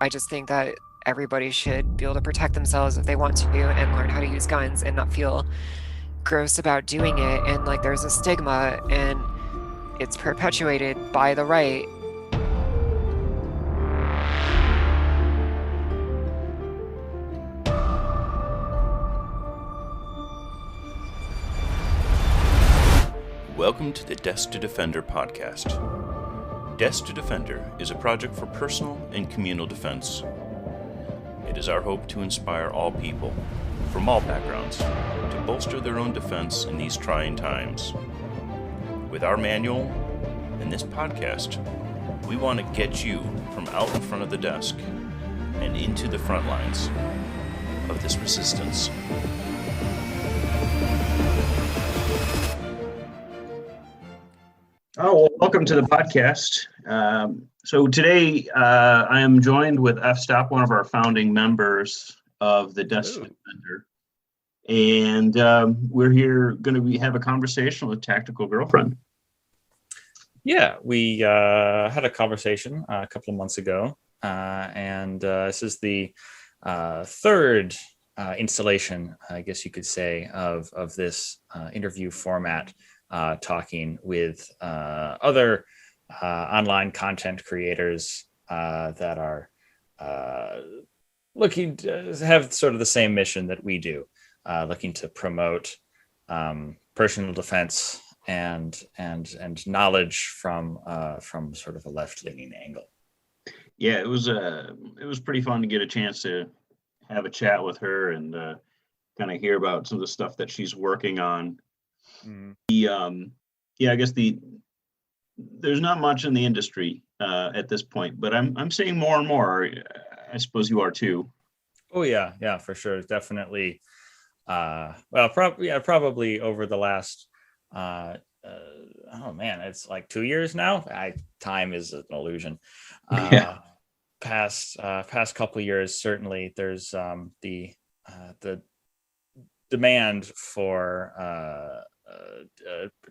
I just think that everybody should be able to protect themselves if they want to and learn how to use guns and not feel gross about doing it. And like there's a stigma and it's perpetuated by the right. Welcome to the Desk to Defender podcast. Desk to Defender is a project for personal and communal defense. It is our hope to inspire all people, from all backgrounds, to bolster their own defense in these trying times. With our manual and this podcast, we want to get you from out in front of the desk and into the front lines of this resistance. Oh, well, welcome to the podcast. So today I am joined with F-Stop, one of our founding members of the Desk Defender. And we're here going to have a conversation with Tactical Girlfriend. Yeah, we had a conversation a couple of months ago, and this is the third installation, I guess you could say, of this interview format. Talking with other online content creators that are looking to have sort of the same mission that we do, looking to promote personal defense and knowledge from sort of a left-leaning angle. Yeah, it was pretty fun to get a chance to have a chat with her and kind of hear about some of the stuff that she's working on. I guess there's not much in the industry at this point, but I'm seeing more and more. I suppose you are too. Oh yeah, for sure, definitely. Probably over the last it's like 2 years now. Time is an illusion. Past couple of years, certainly there's the demand for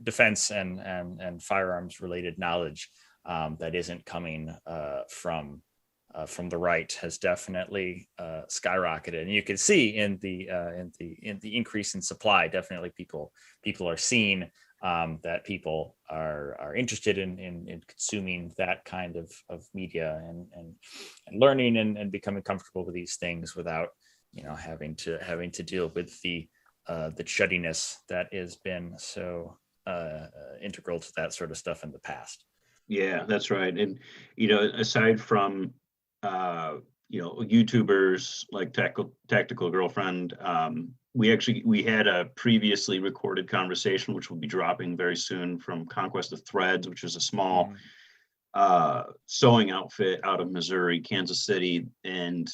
defense and firearms related knowledge that isn't coming from the right has definitely skyrocketed, and you can see in the increase in supply. Definitely, people are seeing that people are interested in consuming that kind of media and learning and becoming comfortable with these things without having to deal with the chuddiness that has been so integral to that sort of stuff in the past. Yeah, that's right. And aside from YouTubers like Tactical Girlfriend, we had a previously recorded conversation which will be dropping very soon from Conquest of Threads, which is a small sewing outfit out of Missouri, Kansas City, and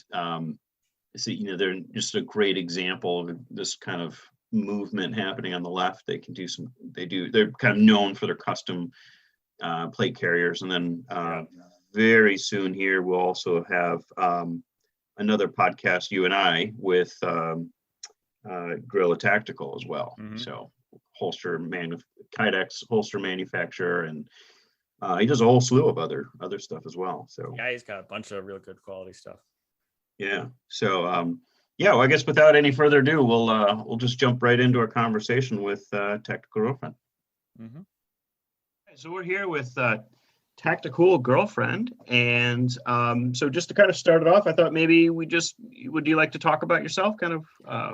so, they're just a great example of this kind of movement happening on the left. They're kind of known for their custom plate carriers. And then very soon here, we'll also have another podcast, you and I, with Guerrilla Tactical as well. Mm-hmm. So Kydex holster manufacturer, and he does a whole slew of other stuff as well. So yeah, he's got a bunch of real good quality stuff. Yeah. So, well, I guess without any further ado, we'll just jump right into our conversation with Tactical Girlfriend. Mm-hmm. So we're here with Tactical Girlfriend, and so just to kind of start it off, I thought maybe would you like to talk about yourself, kind of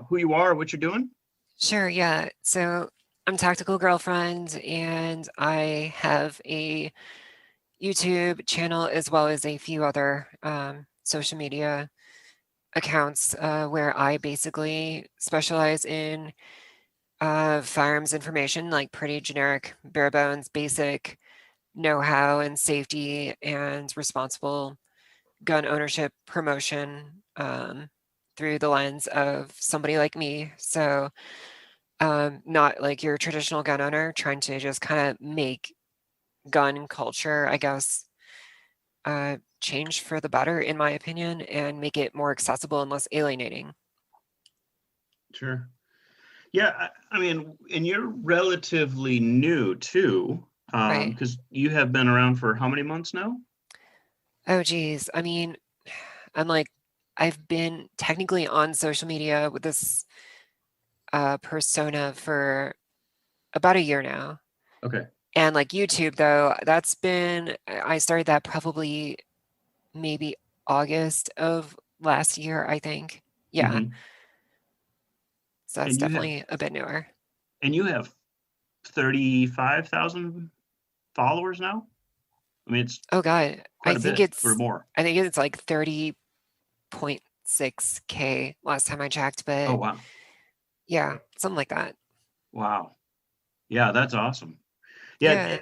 who you are, what you're doing? Sure. Yeah. So I'm Tactical Girlfriend, and I have a YouTube channel as well as a few other social media accounts where I basically specialize in firearms information, like pretty generic, bare bones, basic know-how and safety and responsible gun ownership promotion through the lens of somebody like me. So not like your traditional gun owner trying to just kind of make gun culture, I guess, change for the better, in my opinion, and make it more accessible and less alienating. Sure. Yeah, I mean, and you're relatively new too, because you have been around for how many months now? Oh, geez. I mean, I've been technically on social media with this persona for about a year now. Okay. And like YouTube though, I started that probably maybe August of last year, I think. Yeah. Hmm. So that's And definitely a bit newer. you have 35,000 followers now. I mean, it's Oh God. quite a bit or more. I think it's like 30.6K last time I checked, Oh but wow. yeah, something like that. Wow. Yeah, that's awesome. Yeah,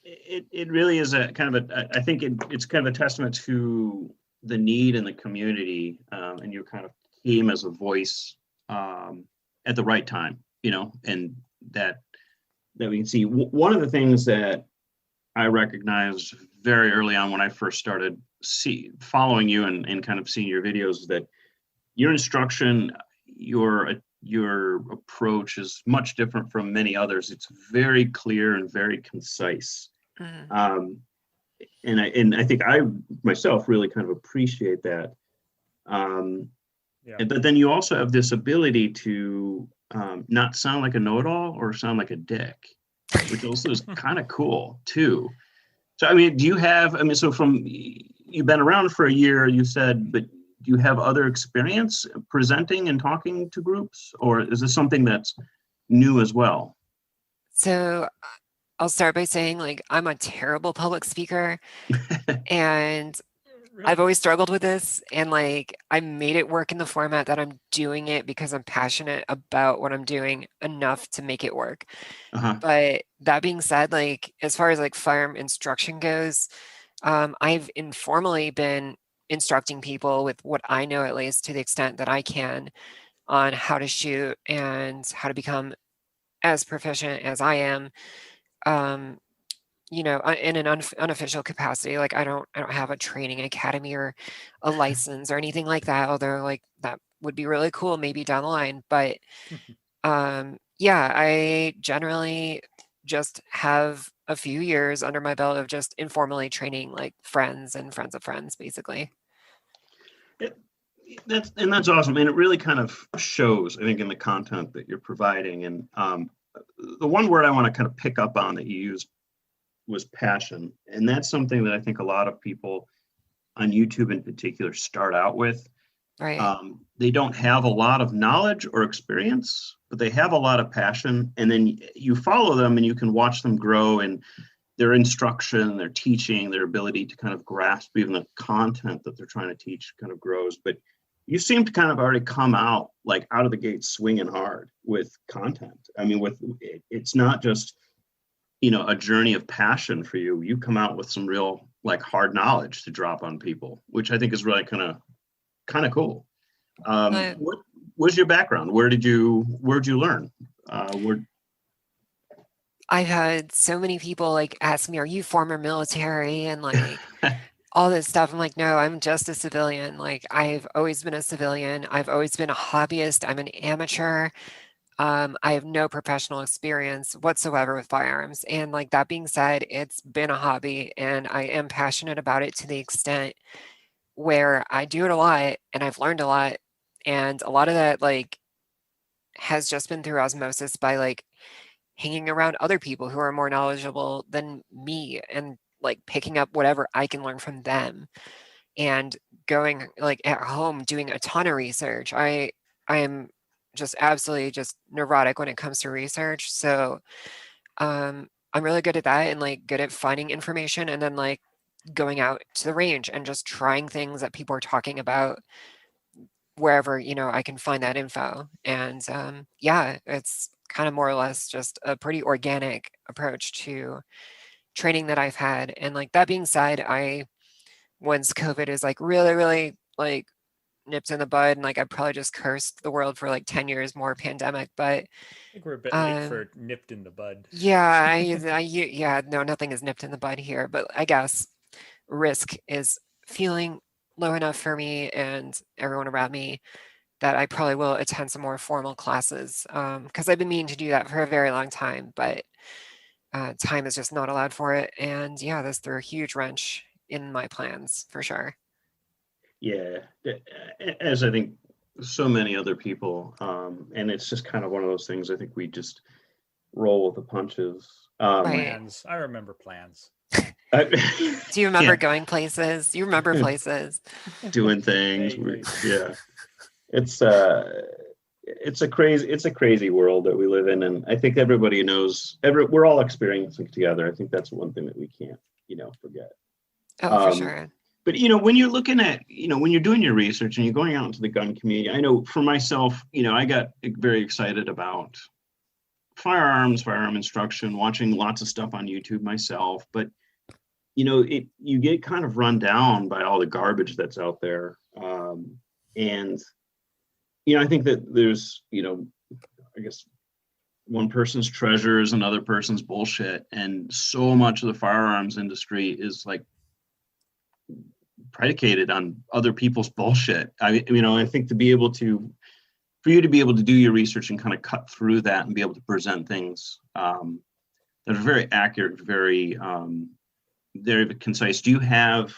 Yeah. it really is a kind of a, I think it's kind of a testament to the need in the community, and you kind of came as a voice at the right time, and that we can see. One of the things that I recognized very early on when I first started following you and kind of seeing your videos is that your instruction, your approach is much different from many others. It's very clear and very concise. Mhm. And I think I myself really kind of appreciate that. Yeah. But then you also have this ability to not sound like a know-it-all or sound like a dick, which also is kind of cool too. So I mean, so you've been around for a year, you said, but do you have other experience presenting and talking to groups, or is this something that's new as well? So I'll start by saying like I'm a terrible public speaker and I've always struggled with this, and like I made it work in the format that I'm doing it because I'm passionate about what I'm doing enough to make it work. Uh-huh. But that being said, like as far as like firearm instruction goes, I've informally been instructing people with what I know, at least to the extent that I can, on how to shoot and how to become as proficient as I am. Um, in an unofficial capacity. Like I don't have a training academy or a license or anything like that. Although like that would be really cool maybe down the line. But yeah, I generally just have a few years under my belt of just informally training like friends and friends of friends, basically. That's awesome, and it really kind of shows, I think, in the content that you're providing. And the one word I want to kind of pick up on that you used was passion, and that's something that I think a lot of people on YouTube in particular start out with. Right. They don't have a lot of knowledge or experience, but they have a lot of passion, and then you follow them and you can watch them grow in their instruction, their teaching, their ability to kind of grasp even the content that they're trying to teach kind of grows. But you seem to kind of already come out like out of the gate swinging hard with content. I mean, it's not just a journey of passion for you. You come out with some real like hard knowledge to drop on people, which I think is really kind of cool. What was your background? Where'd you learn? I've had so many people like ask me, "Are you former military?" and like all this stuff. I'm like, no, I'm just a civilian. Like I've always been a civilian. I've always been a hobbyist. I'm an amateur. I have no professional experience whatsoever with firearms. And like that being said, it's been a hobby and I am passionate about it to the extent where I do it a lot and I've learned a lot. And a lot of that like has just been through osmosis by like hanging around other people who are more knowledgeable than me and like picking up whatever I can learn from them and going like at home doing a ton of research. I am just absolutely just neurotic when it comes to research. So I'm really good at that and like good at finding information and then like going out to the range and just trying things that people are talking about wherever I can find that info. And yeah, it's kind of more or less just a pretty organic approach to training that I've had. And like that being said, once COVID is like really, really like nipped in the bud, and like I probably just cursed the world for like 10 years more pandemic. But I think we're a bit late for nipped in the bud. yeah, yeah, no, nothing is nipped in the bud here. But I guess risk is feeling low enough for me and everyone around me that I probably will attend some more formal classes because I've been meaning to do that for a very long time, but time is just not allowed for it. And yeah, this threw a huge wrench in my plans for sure. Yeah, as I think so many other people, and it's just kind of one of those things. I think we just roll with the punches. Right. Plans. I remember plans. Do you remember Yeah, going places? You remember places. doing things. Vaguely. Yeah, it's it's a crazy world that we live in, and I think everybody knows. We're all experiencing together. I think that's one thing that we can't, forget. Oh, for Um, sure. but when you're looking at, when you're doing your research and you're going out into the gun community, I know for myself, I got very excited about firearm instruction, watching lots of stuff on YouTube myself. But you get kind of run down by all the garbage that's out there, and I think that there's, I guess one person's treasure is another person's bullshit, and so much of the firearms industry is like predicated on other people's bullshit. I think for you to be able to do your research and kind of cut through that and be able to present things that are very accurate, very concise. Do you have,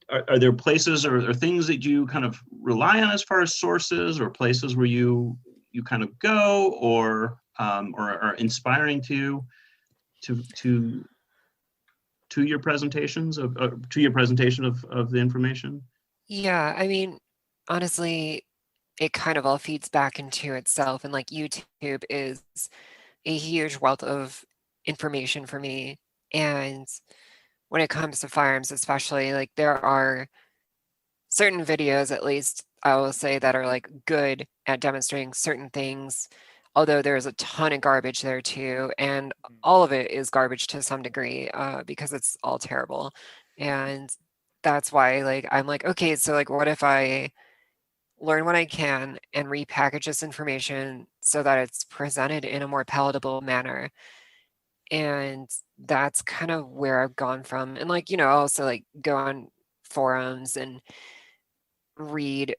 are there places or things that you kind of rely on as far as sources, or places where you kind of go, or are inspiring to your presentations to your presentation of the information? Yeah, honestly, it kind of all feeds back into itself, and like YouTube is a huge wealth of information for me. And when it comes to firearms, especially, like there are certain videos, at least I will say, that are like good at demonstrating certain things, although there's a ton of garbage there too, and all of it is garbage to some degree, because it's all terrible. And that's why, like, I'm like, okay, so like what if I learn what I can and repackage this information so that it's presented in a more palatable manner. And that's kind of where I've gone from. And like, also like go on forums and read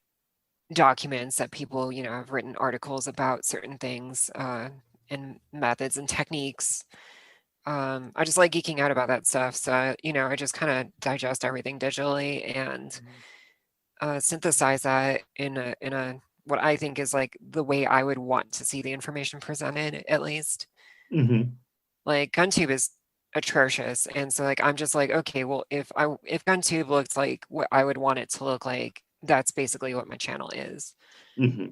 documents that people, have written articles about certain things, and methods and techniques. I just like geeking out about that stuff. So, I just kind of digest everything digitally and synthesize that in a what I think is like the way I would want to see the information presented, at least. Mm-hmm. Like GunTube is atrocious, and so like I'm just like, okay, well, if GunTube looks like what I would want it to look like, that's basically what my channel is. Mm-hmm.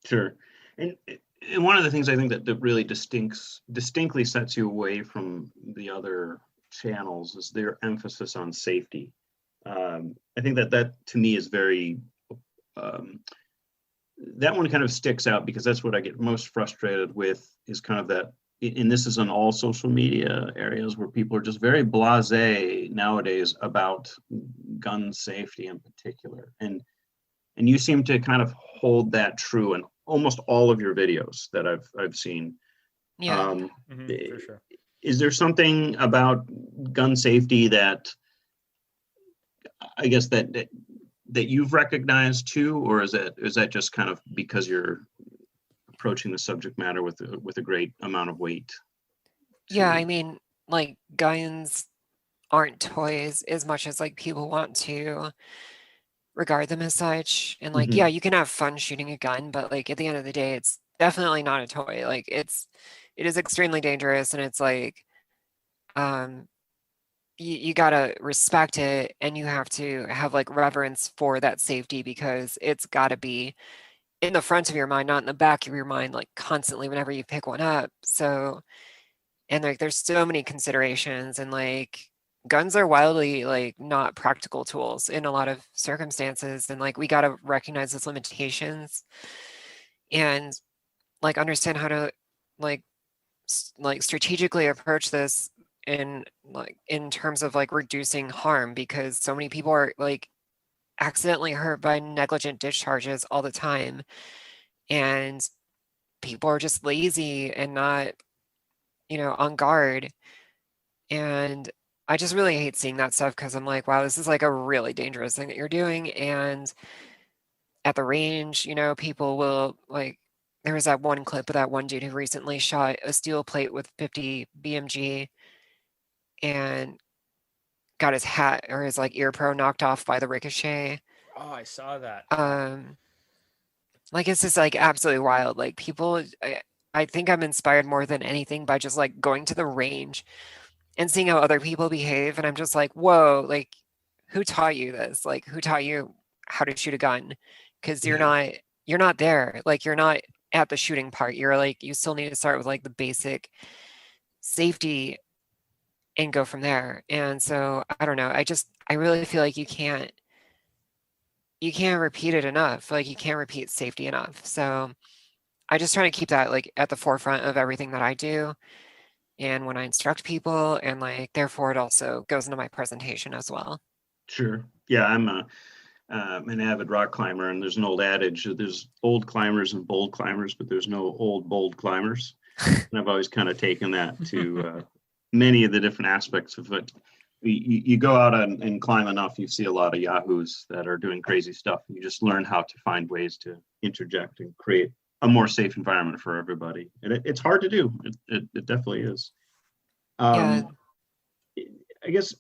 Sure. And one of the things I think that really distinctly sets you away from the other channels is their emphasis on safety. I think that to me is very, that one kind of sticks out, because that's what I get most frustrated with, is kind of that, and this is in all social media areas, where people are just very blasé nowadays about gun safety in particular. And you seem to kind of hold that true in almost all of your videos that I've seen. Yeah. For sure. Is there something about gun safety that, I guess, that you've recognized too, or is that just kind of because you're approaching the subject matter with a great amount of weight? Yeah, like guns aren't toys as much as like people want to regard them as such. And like, Mm-hmm. yeah, you can have fun shooting a gun, but like at the end of the day, it's definitely not a toy. Like it is extremely dangerous, and it's like, um, you gotta respect it, and you have to have like reverence for that safety, because it's gotta be in the front of your mind, not in the back of your mind, like constantly whenever you pick one up. So, and like there's so many considerations, and like guns are wildly like not practical tools in a lot of circumstances, and like we got to recognize those limitations and like understand how to like like strategically approach this in terms of like reducing harm, because so many people are like accidentally hurt by negligent discharges all the time, and people are just lazy and not on guard. And I just really hate seeing that stuff, because I'm like, wow, this is like a really dangerous thing that you're doing. And at the range, people will like, there was that one clip of that one dude who recently shot a steel plate with 50 BMG and got his hat or his like ear pro knocked off by the ricochet. Oh, I saw that. Like it's just like absolutely wild. Like people, I think I'm inspired more than anything by just like going to the range and seeing how other people behave. And I'm just like, whoa, like who taught you this? Like who taught you how to shoot a gun? Because you're not there. Like you're not at the shooting part. You're like, you still need to start with like the basic safety and go from there. And so I don't know. I really feel like you can't repeat it enough. Like you can't repeat safety enough. So I just try to keep that like at the forefront of everything that I do and when I instruct people, and like therefore it also goes into my presentation as well. Sure. Yeah, I'm an avid rock climber, and there's an old adage: there's old climbers and bold climbers, but there's no old bold climbers. And I've always kind of taken that to many of the different aspects of it. You go out and climb enough, you see a lot of yahoos that are doing crazy stuff. You just learn how to find ways to interject and create a more safe environment for everybody. And it's hard to do. It definitely is. Yeah. I guess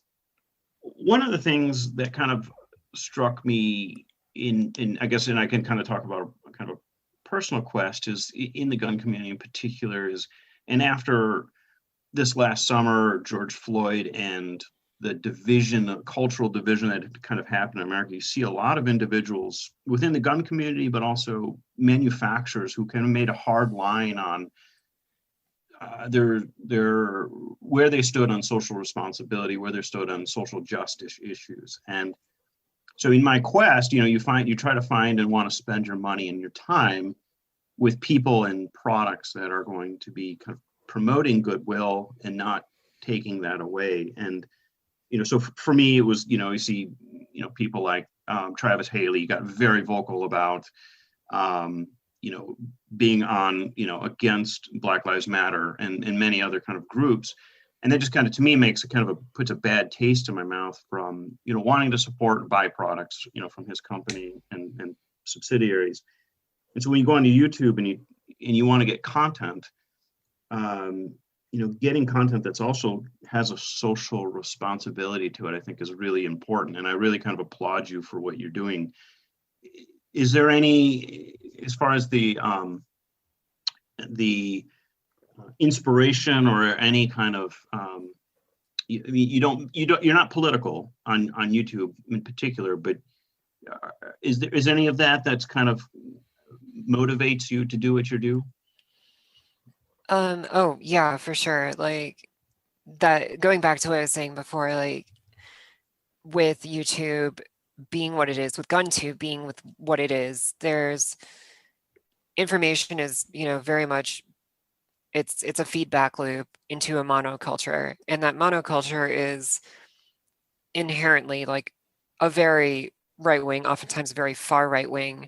one of the things that kind of struck me in I guess, and I can kind of talk about kind of a personal quest is in the gun community in particular is, and after this last summer, George Floyd and the division, the cultural division that had kind of happened in America, you see a lot of individuals within the gun community, but also manufacturers who kind of made a hard line on their where they stood on social responsibility, where they stood on social justice issues. And so in my quest, you try to find and want to spend your money and your time with people and products that are going to be kind of promoting goodwill and not taking that away. And so for me, it was, you see, people like Travis Haley got very vocal about, being on, against Black Lives Matter and many other kind of groups. And that just kind of, to me, puts a bad taste in my mouth from, wanting to support byproducts, from his company and subsidiaries. And so when you go onto YouTube and you want to get content, getting content that's also has a social responsibility to it, I think is really important. And I really kind of applaud you for what you're doing. Is there any, as far as the inspiration or any kind of, you're not political on YouTube in particular, but is any of that's kind of motivates you to do what you do? Oh yeah, for sure. Like that, going back to what I was saying before, like with YouTube being what it is, with GunTube being with what it is, there's information is, very much it's a feedback loop into a monoculture. And that monoculture is inherently like a very right-wing, oftentimes very far right-wing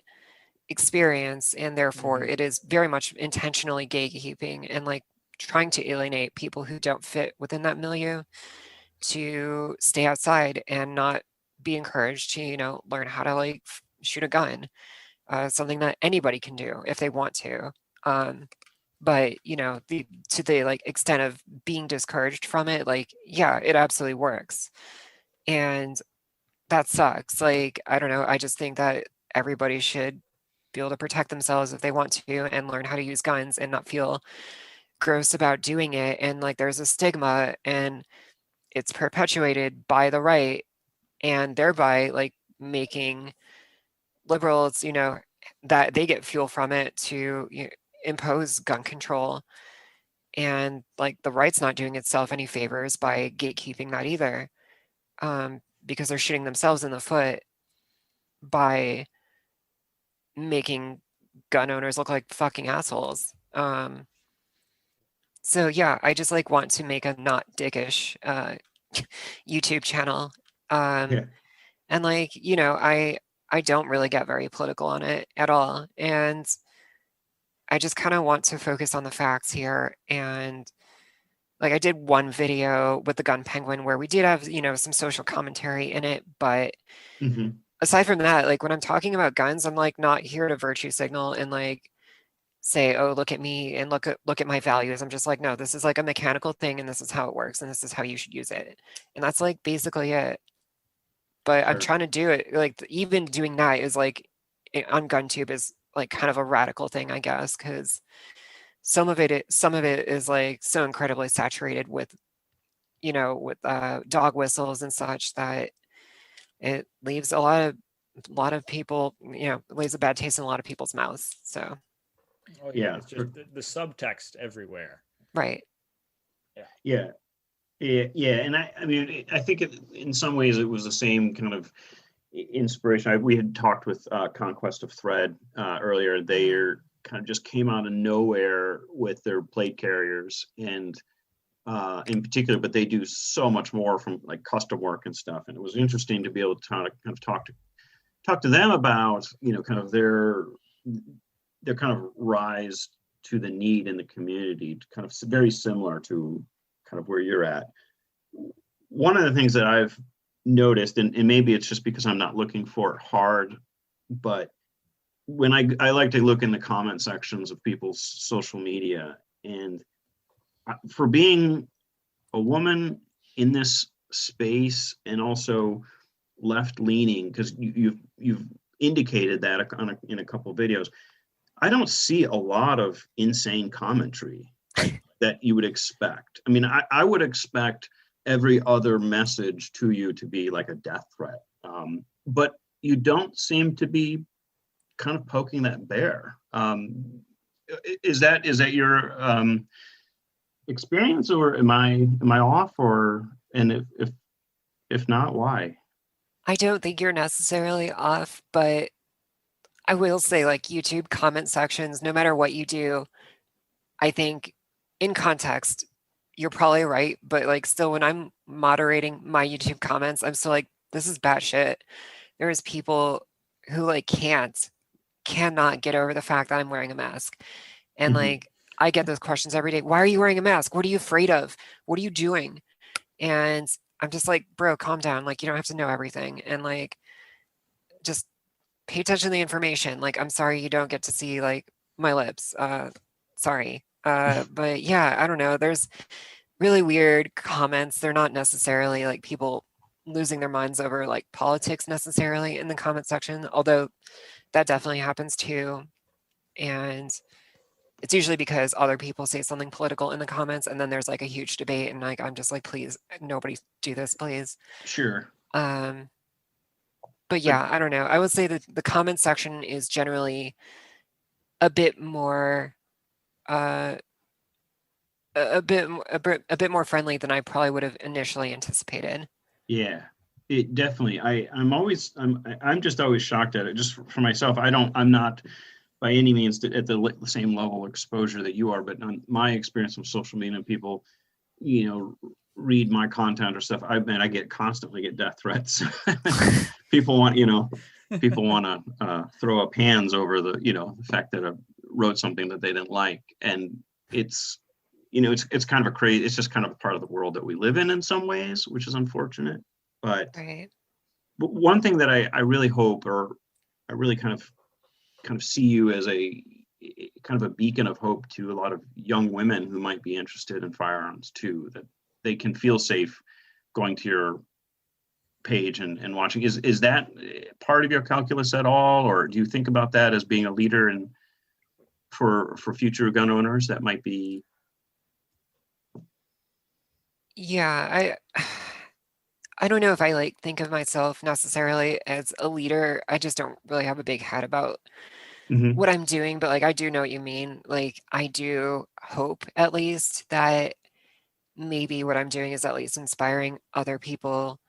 experience, and therefore it is very much intentionally gatekeeping and like trying to alienate people who don't fit within that milieu to stay outside and not be encouraged to learn how to like shoot a gun, something that anybody can do if they want to, but to the like extent of being discouraged from it, like yeah, it absolutely works, and that sucks. Like I don't know, I just think that everybody should be able to protect themselves if they want to and learn how to use guns and not feel gross about doing it. And like there's a stigma and it's perpetuated by the right and thereby like making liberals, that they get fuel from it to impose gun control. And like the right's not doing itself any favors by gatekeeping that either, because they're shooting themselves in the foot by making gun owners look like fucking assholes. So yeah, I just like want to make a not dickish YouTube channel. Yeah. And like, I don't really get very political on it at all. And I just kind of want to focus on the facts here. And like I did one video with the gun penguin where we did have, some social commentary in it, but aside from that, like when I'm talking about guns, I'm like not here to virtue signal and like say, oh, look at me and look at my values. I'm just like, no, this is like a mechanical thing and this is how it works and this is how you should use it. And that's like basically it. But I'm Sure. trying to do it, like even doing that is like on GunTube is like kind of a radical thing, I guess, because some of it is like so incredibly saturated with, with dog whistles and such that it leaves a lot of people, leaves a bad taste in a lot of people's mouths. So, Oh yeah, Yeah. it's just the subtext everywhere. right. Yeah. Yeah. And I mean, I think in some ways it was the same kind of inspiration. We had talked with Conquest of Thread earlier. They are kind of just came out of nowhere with their plate carriers and in particular, but they do so much more from like custom work and stuff. And it was interesting to be able to kind of talk to them about, kind of their kind of rise to the need in the community, kind of very similar to kind of where you're at. One of the things that I've noticed, and maybe it's just because I'm not looking for it hard, but when I like to look in the comment sections of people's social media, and for being a woman in this space and also left leaning, because you've indicated that in a couple of videos, I don't see a lot of insane commentary that you would expect. I mean, I would expect every other message to you to be like a death threat, but you don't seem to be kind of poking that bear. Is that your experience, or am I off? And if not, why? I don't think you're necessarily off, but I will say, like, YouTube comment sections, no matter what you do, I think in context, you're probably right. But like, still, when I'm moderating my YouTube comments, I'm still like, this is batshit. There's people who like cannot get over the fact that I'm wearing a mask. And like, I get those questions every day. Why are you wearing a mask? What are you afraid of? What are you doing? And I'm just like, bro, calm down. Like, you don't have to know everything. And like, just pay attention to the information. Like, I'm sorry you don't get to see like my lips. Sorry. But yeah, I don't know. There's really weird comments. They're not necessarily like people losing their minds over like politics necessarily in the comment section, although that definitely happens too. And it's usually because other people say something political in the comments and then there's like a huge debate and like I'm just like, please, nobody do this, please. Sure. But yeah, I don't know. I would say that the comment section is generally a bit more a bit more friendly than I probably would have initially anticipated. Yeah, it definitely. I'm just always shocked at it. Just for myself, I'm not by any means at the same level of exposure that you are, but on my experience with social media and people, read my content or stuff, I constantly get death threats. people want to throw up hands over the fact that I wrote something that they didn't like, and it's kind of it's just kind of a part of the world that we live in some ways, which is unfortunate. But right. One thing that I really hope, or I really kind of see you as a kind of a beacon of hope to a lot of young women who might be interested in firearms too, that they can feel safe going to your page and watching. Is that part of your calculus at all, or do you think about that as being a leader and for future gun owners that might be? Yeah, I don't know if I like think of myself necessarily as a leader. I just don't really have a big head about what I'm doing, but like I do know what you mean. Like I do hope at least that maybe what I'm doing is at least inspiring other people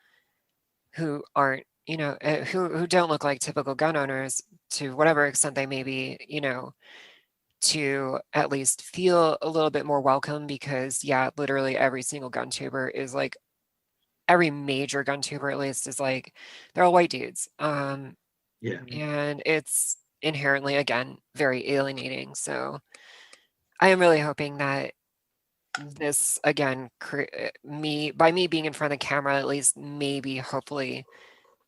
who aren't, who don't look like typical gun owners to whatever extent they may be, to at least feel a little bit more welcome because yeah, literally every single gun tuber is like every major gun tuber at least is like they're all white dudes. Yeah. And it's inherently again very alienating. So I am really hoping that this again by me being in front of the camera at least maybe hopefully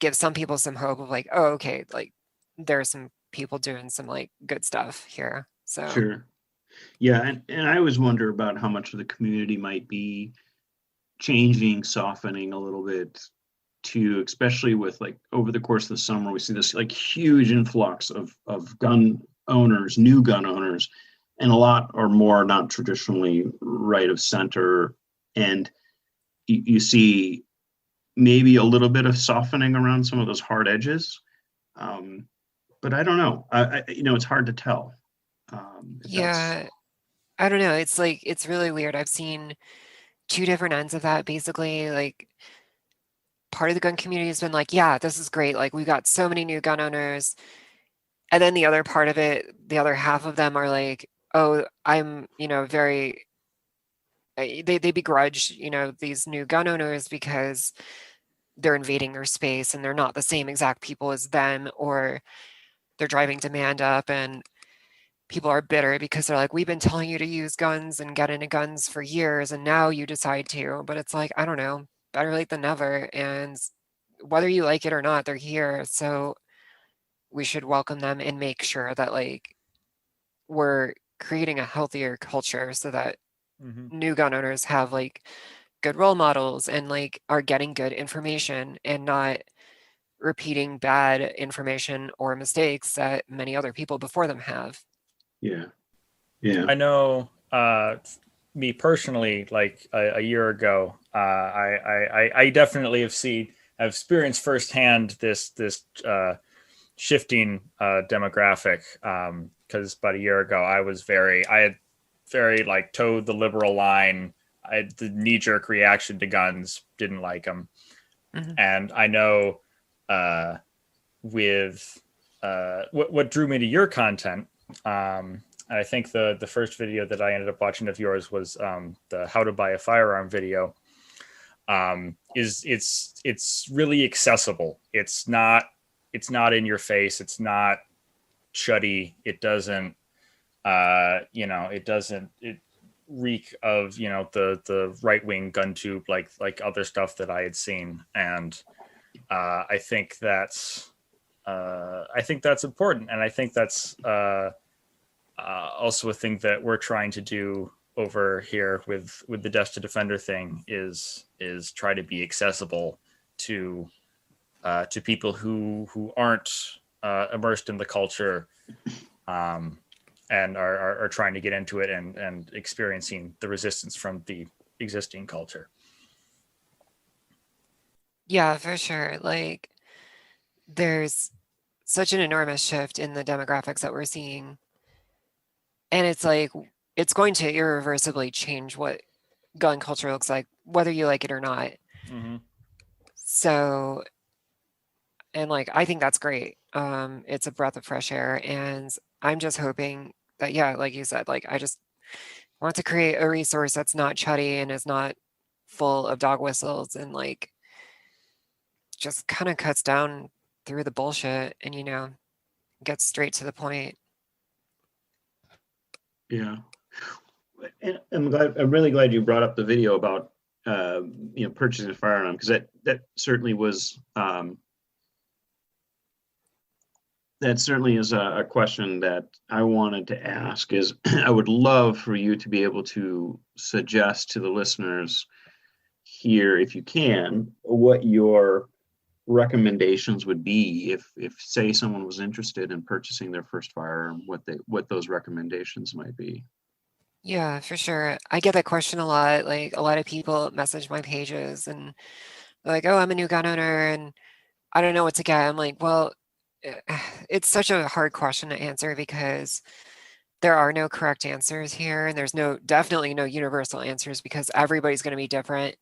give some people some hope of like, oh okay, like there are some people doing some like good stuff here. So Sure. Yeah, and I always wonder about how much of the community might be changing, softening a little bit to, especially with like over the course of the summer, we see this like huge influx of gun owners, new gun owners, and a lot or more not traditionally right of center. And you see maybe a little bit of softening around some of those hard edges. But I don't know. It's hard to tell. If that's yeah, I don't know. It's like it's really weird. I've seen two different ends of that. Basically, like part of the gun community has been like, yeah, this is great. Like we've got so many new gun owners. And then the other part of it, the other half of them are like, oh, I'm, very they begrudge, these new gun owners because they're invading their space and they're not the same exact people as them, or they're driving demand up and people are bitter because they're like, we've been telling you to use guns and get into guns for years and now you decide to. But it's like, I don't know, better late than never. And whether you like it or not, they're here. So we should welcome them and make sure that like we're creating a healthier culture so that new gun owners have like good role models and like are getting good information and not repeating bad information or mistakes that many other people before them have. yeah, yeah. I know me personally, like a year ago, I definitely have experienced firsthand this shifting demographic. Because about a year ago, I had very like towed the liberal line. I had the knee jerk reaction to guns, didn't like them, and I know with what drew me to your content. And I think the first video that I ended up watching of yours was the how to buy a firearm video. It's really accessible. It's not in your face. It's not chuddy. It doesn't it reek of the right wing gun tube like other stuff that I had seen. And I think that's important, and I think that's also a thing that we're trying to do over here with the Desk to Defender thing is try to be accessible to people who aren't immersed in the culture, and are trying to get into it and experiencing the resistance from the existing culture. Yeah, for sure. Like there's such an enormous shift in the demographics that we're seeing. And it's like it's going to irreversibly change what gun culture looks like, whether you like it or not. So, and like I think that's great. It's a breath of fresh air, and I'm just hoping that, yeah, like you said, like I just want to create a resource that's not chuddy and is not full of dog whistles and like just kind of cuts down through the bullshit and gets straight to the point. Yeah. And I'm really glad you brought up the video about purchasing a firearm, because that certainly was that certainly is a question that I wanted to ask. Is I would love for you to be able to suggest to the listeners here, if you can, what your recommendations would be if say someone was interested in purchasing their first firearm, what those recommendations might be. Yeah, for sure. I get that question a lot. Like a lot of people message my pages and they're like, oh, I'm a new gun owner and I don't know what to get. I'm like, well, it's such a hard question to answer because there are no correct answers here, and there's definitely no universal answers because everybody's going to be different.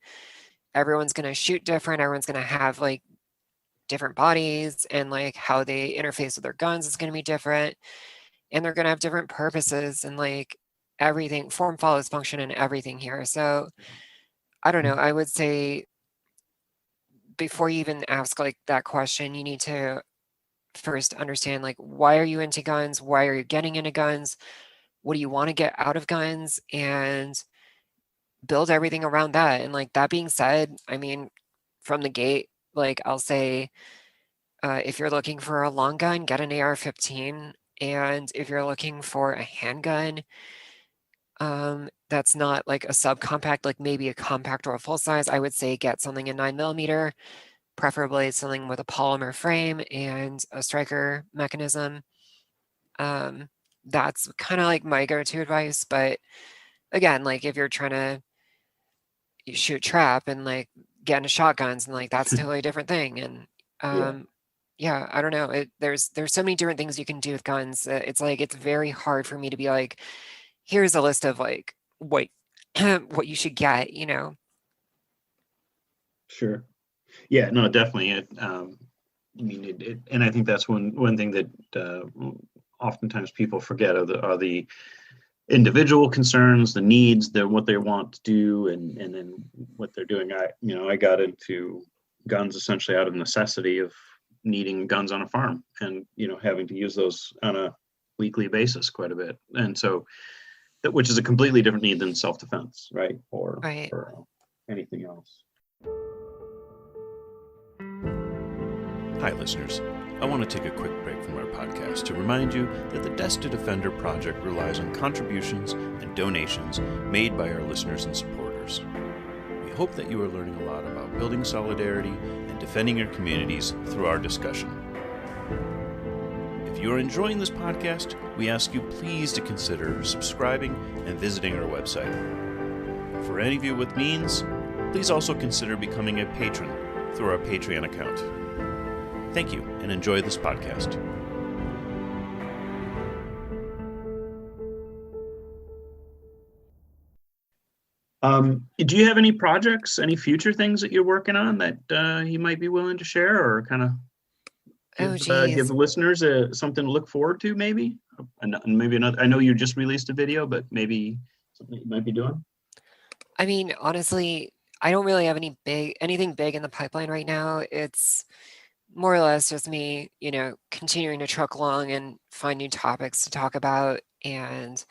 Everyone's going to shoot different. Everyone's going to have like different bodies, and like how they interface with their guns is going to be different, and they're going to have different purposes, and like everything, form follows function and everything here. So I don't know. I would say before you even ask like that question, you need to first understand like why are you into guns? Why are you getting into guns? What do you want to get out of guns? And build everything around that. And like that being said, I mean, from the gate, like I'll say, if you're looking for a long gun, get an AR-15 And if you're looking for a handgun, that's not like a subcompact, like maybe a compact or a full size, I would say get something in 9mm, preferably something with a polymer frame and a striker mechanism. That's kind of like my go-to advice. But again, like if you're trying to shoot trap and like get into shotguns and like that's a totally different thing. And yeah, I don't know. There's so many different things you can do with guns. It's like it's very hard for me to be like, here's a list of like what what you should get, you know. Sure. Yeah, no, definitely. And I think that's one thing that oftentimes people forget are the individual concerns, the needs, what they want to do, and then what they're doing. I got into guns essentially out of necessity of needing guns on a farm, and having to use those on a weekly basis quite a bit, and so which is a completely different need than self-defense, right? Or anything else. Hi, listeners. I want to take a quick break from our podcast to remind you that the Desk to Defender project relies on contributions and donations made by our listeners and supporters. We hope that you are learning a lot about building solidarity and defending your communities through our discussion. If you are enjoying this podcast, we ask you please to consider subscribing and visiting our website. For any of you with means, please also consider becoming a patron through our Patreon account. Thank you, and enjoy this podcast. Do you have any projects, any future things that you're working on that you might be willing to share, or kind of give the listeners something to look forward to, maybe? And maybe another. I know you just released a video, but maybe something you might be doing. I mean, honestly, I don't really have anything big in the pipeline right now. It's more or less just me, continuing to truck along and find new topics to talk about and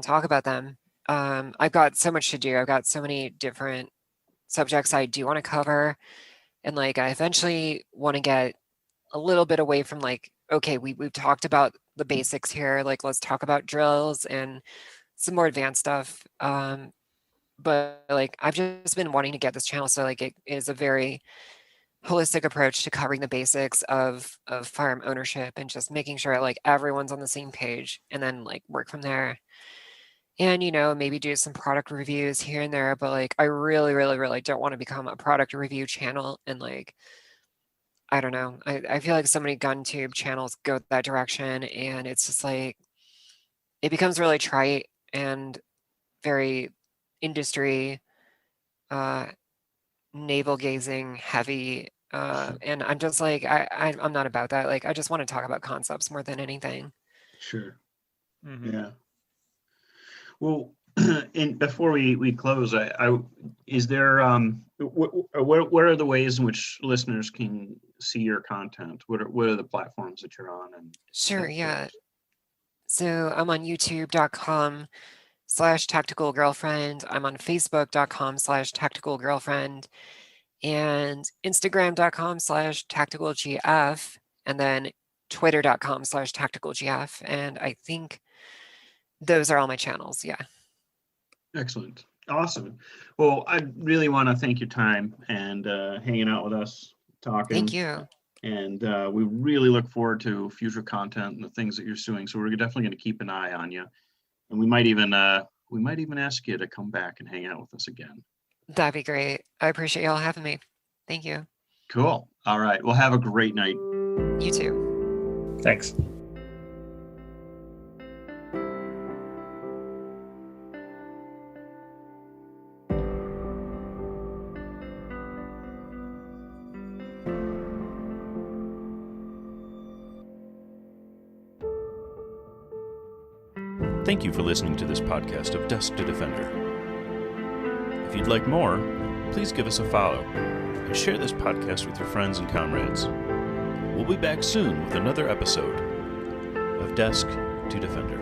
talk about them. I've got so much to do. I've got so many different subjects I do want to cover, and like I eventually want to get a little bit away from like, okay, we've talked about the basics here. Like, let's talk about drills and some more advanced stuff. But like I've just been wanting to get this channel, so like it is a very holistic approach to covering the basics of firearm ownership and just making sure like everyone's on the same page, and then like work from there. And maybe do some product reviews here and there, but like I really, really, really don't want to become a product review channel. And like I don't know, I feel like so many gun tube channels go that direction, and it's just like it becomes really trite and very industry navel gazing heavy, and I'm just like I'm not about that. Like I just want to talk about concepts more than anything. Sure. Mm-hmm. Yeah. Well, before we close, is there what are the ways in which listeners can see your content? What are the platforms that you're on? And sure, yeah. So I'm on youtube.com/tacticalgirlfriend. I'm on facebook.com/tacticalgirlfriend, and instagram.com/tacticalgf, and then twitter.com/tacticalgf. And I think those are all my channels. Yeah. Excellent. Awesome. Well, I really want to thank your time and hanging out with us, talking. Thank you. And we really look forward to future content and the things that you're doing. So we're definitely going to keep an eye on you, and we might even ask you to come back and hang out with us again. That'd be great. I appreciate y'all having me. Thank you. Cool. All right. Well, have a great night. You too. Thanks. Thank you for listening to this podcast of Desk to Defender. If you'd like more, please give us a follow and share this podcast with your friends and comrades. We'll be back soon with another episode of Desk to Defender.